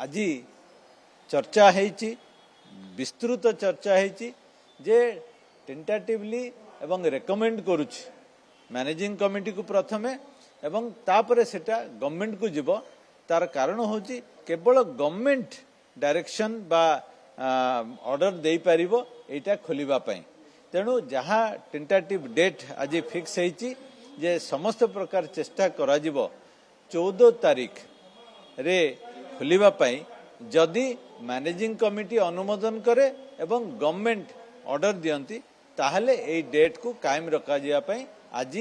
आज चर्चा है विस्तृत चर्चा है जे टेंटेटिवली एवं रेकमेंड करुच मैनेजिंग कमिटी को प्रथमे एवं तापरे सेटा गवर्नमेंट को जीव तार कारण होची केवल गवर्नमेंट डायरेक्शन बा ऑर्डर दे पारिबो एटा खोलिबा पई तेणु जहाँ टेंटेटिव डेट आज फिक्स होती जे समस्त प्रकार चेष्टा करा जिवो 14 तारीख रे खोलिबा पई जदि मैनेजिंग कमिटी अनुमोदन करे एवं गवर्नमेंट ऑर्डर दियंती ताहले ए डेट को कायम रखा जिया पई आज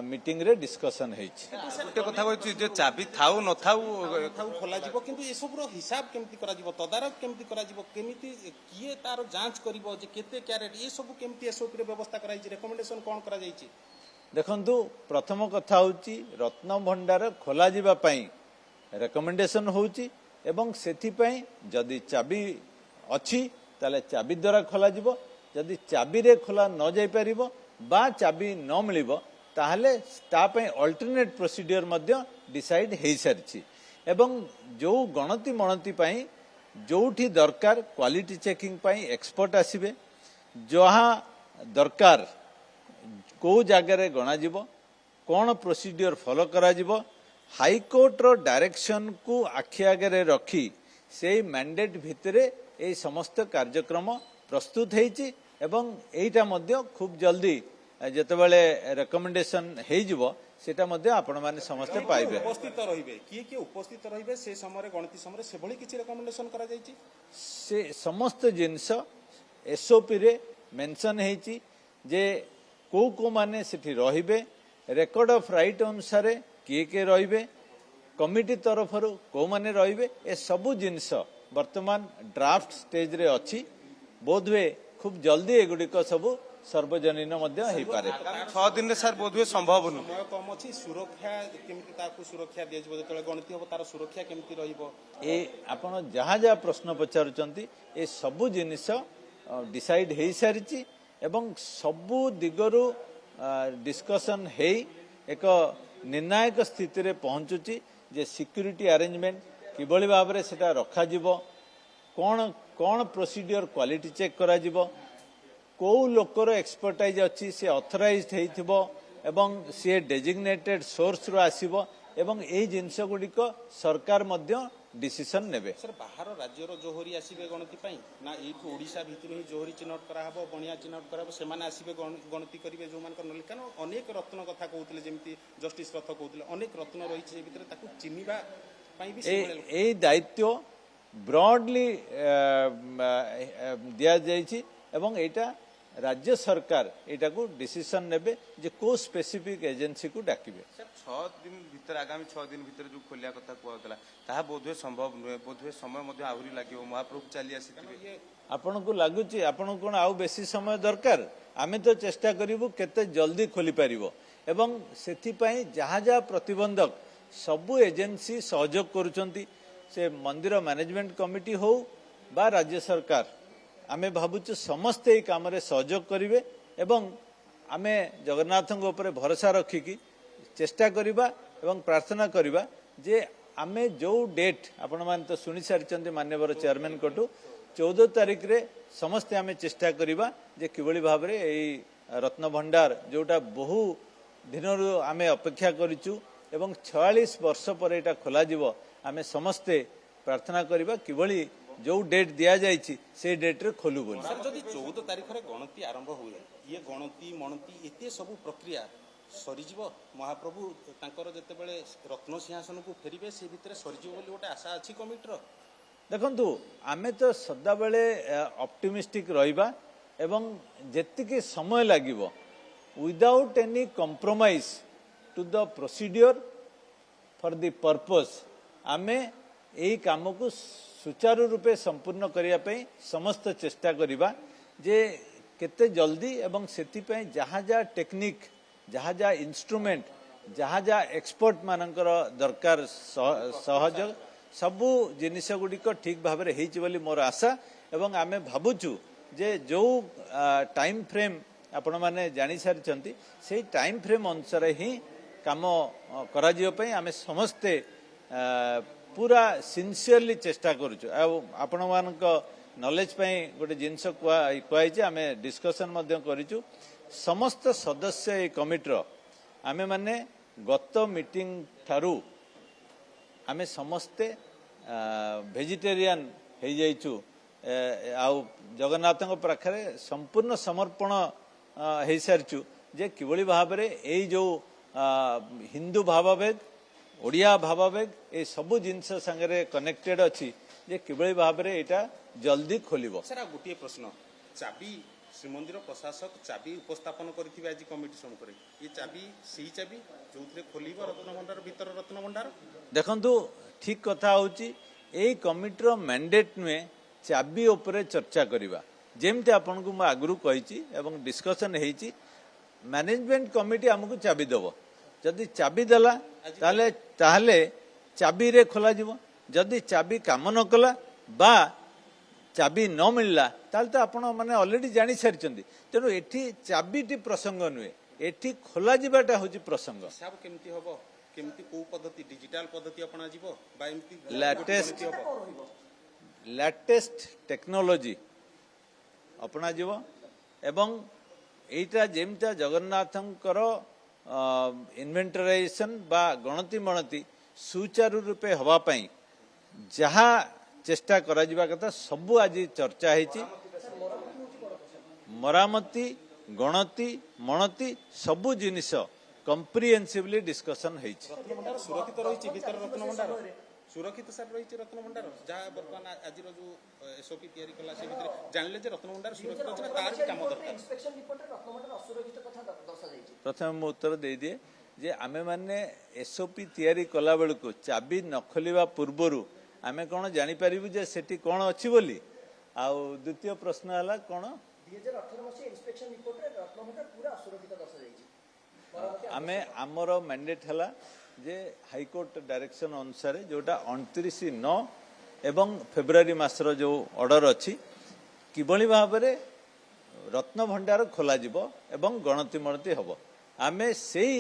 मीटिंग रे डिस्कशन हेछि गोटे कथा कहछि जे चाबी थाउ न थाउ खोला जिवो किंतु ए सब रो हिसाब केमती करा जिवो तदारक केमती करा जिवो केमिति किए तार जांच करिवो जे केते कैरेट ए सब केमती एसओपी रे व्यवस्था कराई छि रेकमेंडेशन कोन करा जाई छि देखंतु प्रथम कथा होछि रत्न भंडार खोला जिबा पई रेकमेंडेशन होछि एवं सेथि पई जदि चाबी अछि ताले चाबी द्वारा खोला जिवो जदि चाबी रे खोला न जाई परिबो बा चाबी न मिलिबो ताहले ता पई अल्टरनेट प्रोसीजर मध्य डिसाइड हेई सारिछि एवं जो गणति मणति पई जोठी दरकार क्वालिटी चेकिंग पई एक्सपर्ट आसीबे जहाँ दरकार को जगार गणा जीवो कौन प्रोसीजर फॉलो करा जीवो हाईकोर्ट रो डायरेक्शन को आखि आगे रखी से मैंडेट भितरे ए समस्त कार्यक्रम प्रस्तुत हेछि एवं एटा मध्य खूब जल्दी जेतेबेले रेकमेंडेशन हेइ जीवो सेटा मध्य आपण माने समस्त पाइबे उपस्थित रहिबे किए उपस्थित रहिबे से समय गणति समय से भली किछि रेकमेंडेशन करा जाईछि से समस्त जिंस एसओपी रे मेंशन हेछि जे को माने सेठी रहिबे रेकॉर्ड ऑफ राइट अनुसार किए रहिबे कमिटी तरफ को माने रहिबे ए सबु जिंस वर्तमान ड्राफ्ट स्टेज रे अछि बोधवे खूब जल्दी एगुडिक सबु सर्वजनीन मध्य हेइ पारे 6 दिन रे सर बोधवे संभव नु समय कम अछि सुरक्षा केमिति ताकू सुरक्षा दिया जबो जेतले गणति हो तार सुरक्षा केमिति रहिबो ए आपण जहाँ जहाँ प्रश्न पचारुचंती ए सबु जिनिस डिसाइड हेइ सारिछि एवं सबु दिगरु डिस्कशन हेइ एक निर्णायक स्थिति रे पहुंचुची जे सिक्यूरिटी अरेंजमेंट किबळी भाबरे सेटा रखा जिवो कोन कोन प्रोसीजर क्वालिटी चेक करा जिवो को लोकर एक्सपर्टाइज अच्छी से ऑथराइज्ड हेइथिबो एवं से डेजिग्नेटेड सोर्स रो आसीबो एवं एई जिंस गुडिक सरकार मध्य डिसीजन नेबे सर बाहर राज्य रो जोहरी आसीबे गणति पई ना एठु ओडिसा भितर ही जोहरी चिन्हट करा हबो बनिया चिन्हट करा हबो से माने आसीबे गणति करिवे जो मान नले कान अनेक रत्न कथा कहउतले जेमिति जस्टिस रथ कहउतले अनेक रत्न रही छे भितर ताकू चिन्हिबा पई भी ए दायित्व ब्रॉडली दिया जायछि एवं एटा राज्य सरकार एटा को डिसीजन नेबे जे को स्पेसिफिक एजेंसी को डाकिबे सर 6 दिन भीतर आगामी 6 दिन भीतर जो खोलिया कथा कहतला ताहा बोधवे संभव नुहे बोधवे समय मध्य आहुरी लागियो महाप्रभु चली आसी आपन को लागुची आपन कोन आउ बेसी समय दरकार आमे तो चेष्टा करिवु केते जल्दी खोली पारिबो एवं सेथि पई जहाँ जहाँ प्रतिबंधक सबु एजेंसी सहयोग करूचंती से मंदिर मैनेजमेंट कमिटी हो बा राज्य सरकार आमे भाबुछु समस्त ए काम रे सहयोग करिवे एवं आमे जगन्नाथ ऊपर भरोसा रखिकी चेष्टा करिबा एवं प्रार्थना करिबा जे आमे जो डेट आपण मान तो सुनि सारिचंती माननीय चेयरमैन कोटू 14 तारीख रे समस्त आमे चेष्टा करिबा जे किबळी भाबरे एई रत्न भंडार जोटा बहु दिनरु आमे अपेक्षा करिचु एवं 46 वर्ष पर एटा खोला जिवो आमे समस्ते प्रार्थना करिबा किबळी जो डेट दिया जायछि से डेट रे खोलु बोली सर जदि 14 तारिख रे गणति आरंभ हुए ये गणति मणति एते सब प्रक्रिया सरीजीव महाप्रभु तांकर जते बेले रत्न सिंहासन को फेरिबे से भितरे सरीजीव बोली गोटे आशा अछि कमिटर देखंतु आमे तो सदा बेले ऑप्टिमिस्टिक रहिबा एवं जेतिके समय लागिवो without any compromise to the procedure for the purpose आमे एई काम को सुचारू रूपे संपूर्ण करिया पई समस्त चेष्टा करिबा जे केते जल्दी एवं सेति पई जहाँ जहाँ टेक्निक जहाँ जहाँ इंस्ट्रूमेंट जहाँ जहाँ एक्सपर्ट मानकर दरकार सहयोग सबु जिनिस गुड़िक ठीक भाव में होली मोर आशा एवं आमे भावुचु जे जो टाइम फ्रेम आपण माने जानी सारी से टाइम फ्रेम अनुसार ही काम करा आमे समस्ते पूरा सिनसीयरली चेष्टा करूछु आपण मानक नॉलेज पई गोटे जिंस कहै आमे डिस्कशन मध्य करिछु समस्त सदस्य ए कमिटर आमे माने गत मीटिंग थारू आमे समस्ते वेजिटेरियन हो जाइछु आउ जगन्नाथଙ୍କ पाखरे संपूर्ण समर्पण हो सारिछु जे किभଳି भाबरे एई जो हिंदू भावावेग ओडिया भावावेग ए सबु जिनस संगे कनेक्टेड अछि जे किभଳି भाबरे एटा जल्दी खोलिबो। सर गोटे प्रश्न चाबी श्रीमंदिर प्रशासक चाबी उपस्थापन करथिबे आज कमिटी सम्मुखरे ये चाबी सही चाबी जोथरे खोलिबो रत्नभंडार भीतर रत्नभंडार देखंतु ठीक कथा होची एई कमिटीर मैंडेट नुए चाबी उपरे चर्चा करिबा जेमते आपनको म आगुरु कहिची एवं डिस्कशन हेची मैनेजमेंट कमिटी हमकु चाबी देबो जदि चाबी देला ताहले चाबी रे खोला जीवो जदि चाबी काम न कला बा चाबी न मिलला ताल तो आपण माने ऑलरेडी जानि सारिचंदी तेनु एठी चाबीटी प्रसंग नुए एठी खोला जीवाटा होची प्रसंग सब केमती होबो केमती को पद्धति डिजिटल पद्धति अपना जीवो बा एमती लेटेस्ट टेक्नोलॉजी अपना जीवो एवं एटा जेमता जगन्नाथंकर इन्वेंटराइजेशन बा गणति मणति सुचारू रूपे हवा पई जहा चेष्टा करा जिबा कथा सबु आज चर्चा हेची मरामती गणति मणति सबु जिनिस कम्प्रिहेन्सिवली डिस्कशन हेची रत्नभंडार सुरक्षित रहिछि भीतर रत्नभंडार सुरक्षित सर रहिछि रत्नभंडार जहा वर्तमान आज रो जो एसओपी तयारी कला से भीतर जानले जे रत्नभंडार सुरक्षित अछि ना तार भी काम दरकार इंस्पेक्शन रिपोर्ट रे रत्नभंडार असुरक्षित कथा दर्शा जाइछि प्रथम मु उत्तर दे दिए जे आमे माने एसओपी तयारी कला बेलको चाबी न खोलिबा पूर्वरु आमे कोन जानि परिबु जे सेठी कोन अछि बोली आ द्वितीय प्रश्न हला कोन 2018 मसी इंस्पेक्शन रिपोर्ट रे रत्नभंडार पूरा असुरक्षित दर्शा जाइछि आमे हमरो मैंडेट हला जे हाईकोर्ट डायरेक्शन अनुसार जोटा 29/9 एवं फेब्रुआरी मासर जो ऑर्डर अछि किबळी भाबरे रत्न भंडार खोला जिवो एवं गणति मणति हबो आमे सेही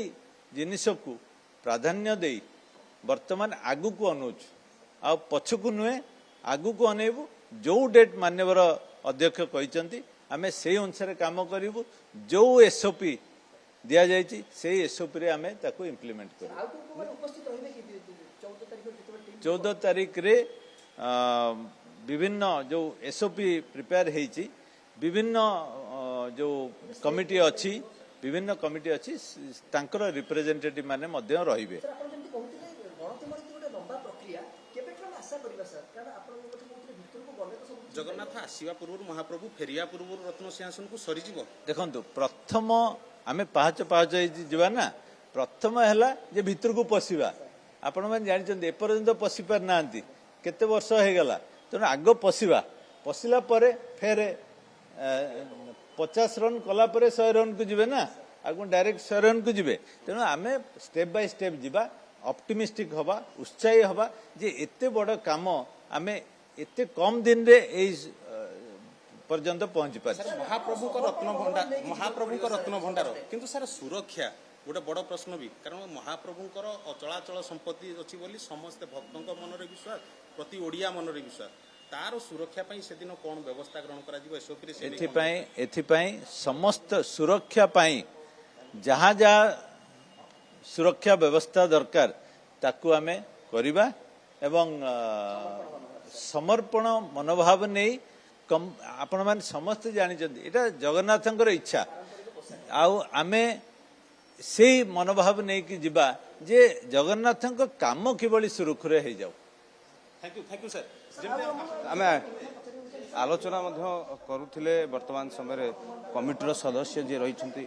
जिनिसकु प्राधान्य देई वर्तमान आगु को अनुच आ पछकु नुए आगु को अनेबु जो डेट मान्यवर अध्यक्ष कहिसंती आमे सेही अनुसार काम करिवु जो एसओपी दिया जाइछि सेही एसओपी रे आमे ताको इंप्लीमेंट करू 14 तारीख रे विभिन्न जो एसओपी प्रिपेयर हेची विभिन्न जो कमिटी अछि विभिन्न कमिटी अछि तांकर रिप्रेजेंटेटिव माने मध्य रहिबे सर आपण जेंति कहउतिले गणति मणति गोटे लंबा प्रक्रिया केबे हम आशा करिबा सर कारण आपण गोटे कहउतिले भितर को गले तो सब जगन्नाथ आसीबा पूर्व महाप्रभु फेरिया पूर्व रत्न सिंहासन को सरी जीवो देखंतु प्रथम आमे पाहच जीवा ना प्रथम हैला जे भितर को पसिबा आपण माने जानिचंदी एपर्यंत पसि पार नांती केते वर्ष हे गला तेणु आग पसिबा पसिला परे फेर 50 रन कला परे 100 रन को जिवे ना आगु डायरेक्ट 100 रन को जिवे तेणु आमे स्टेप बाय स्टेप जिबा ऑप्टिमिस्टिक हवा उत्साही हवा जे एते बड़ काम आमे एते कम दिन रे ए पर्यंत पहुंची पार महाप्रभु को रत्न भंडार किंतु सर सुरक्षा गोटे बड़ प्रश्न भी कारण महाप्रभुंकर अचलाचल संपत्ति अच्छी बोली समस्त भक्तों मनरे विश्वास प्रति ओडिया मनरे विश्वास तार सुरक्षा पई से दिन कोन व्यवस्था ग्रहण करा जिवो एसओपी रे एथि समस्त सुरक्षा पई जहाँ जहाँ सुरक्षा व्यवस्था दरकार ताकू आमे करिबा एवं समर्पण मनोभाव नहीं आपण माने समस्त जानिचंदी एटा जगन्नाथंकर इच्छा आउ आमे से मनोभाव नहीं कि जिबा जे जगन्नाथंक काम किबळी सुरुखुरे हे जाऊ थैंक यू सर आमे आलोचना मध्य करुथिले वर्तमान समय कमिटीर सदस्य जे रहिछंती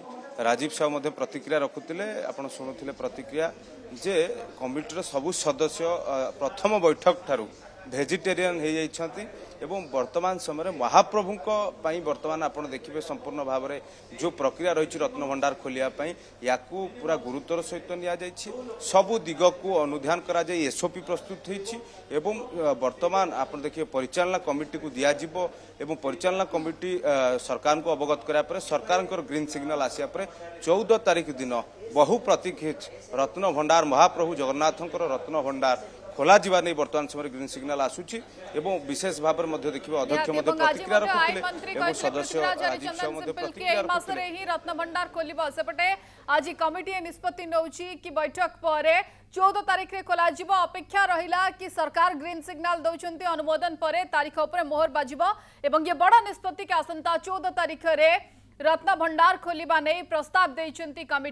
राजीव साहू मध्य प्रतिक्रिया रखुथिले आपण सुनुथिले प्रतिक्रिया जे कमिटीर सबु सदस्य प्रथम बैठक ठारू भेजिटेरियन हो जाइछंती एवं वर्तमान समय महाप्रभु वर्तमान आपण देखिए संपूर्ण भाव में जो प्रक्रिया रही रत्न भंडार खोलिया याकू पूरा गुरुतर सहित नि सबु दिग को अनुध्यान करा एसओपी प्रस्तुत होती वर्तमान आप देखिए परिचालना कमिटी को दिज्व एवं परिचालना कमिटी सरकार को अवगत कराया सरकार ग्रीन सिग्नल आसिया 14 तारीख दिन बहु प्रतीक्षित रत्न भंडार महाप्रभु जगन्नाथंकर रत्न भंडार खोला जिबा नै वर्तमान समय ग्रीन सिग्नल आसुछि एवं विशेष भाव में देखिए अध्यक्ष प्रतिक्रिया रखुले सदस्य राजीव साहू प्रतिक्रिया रखुले ही रत्न भंडार खोल सेपटे आज कमिटी निष्पत्ति नौची कि बैठक पर 14 तारिख रे खोला जिवो अपेक्षा रहिला कि सरकार ग्रीन सिग्नल दौचंती अनुमोदन पर तारीख उपर मोहर बाजिबो एवं ये बड़ा निष्पत्ति के आसंता 14 तारिख रे रत्न भंडार खोलिबा नै प्रस्ताव दैचंती कमिटी।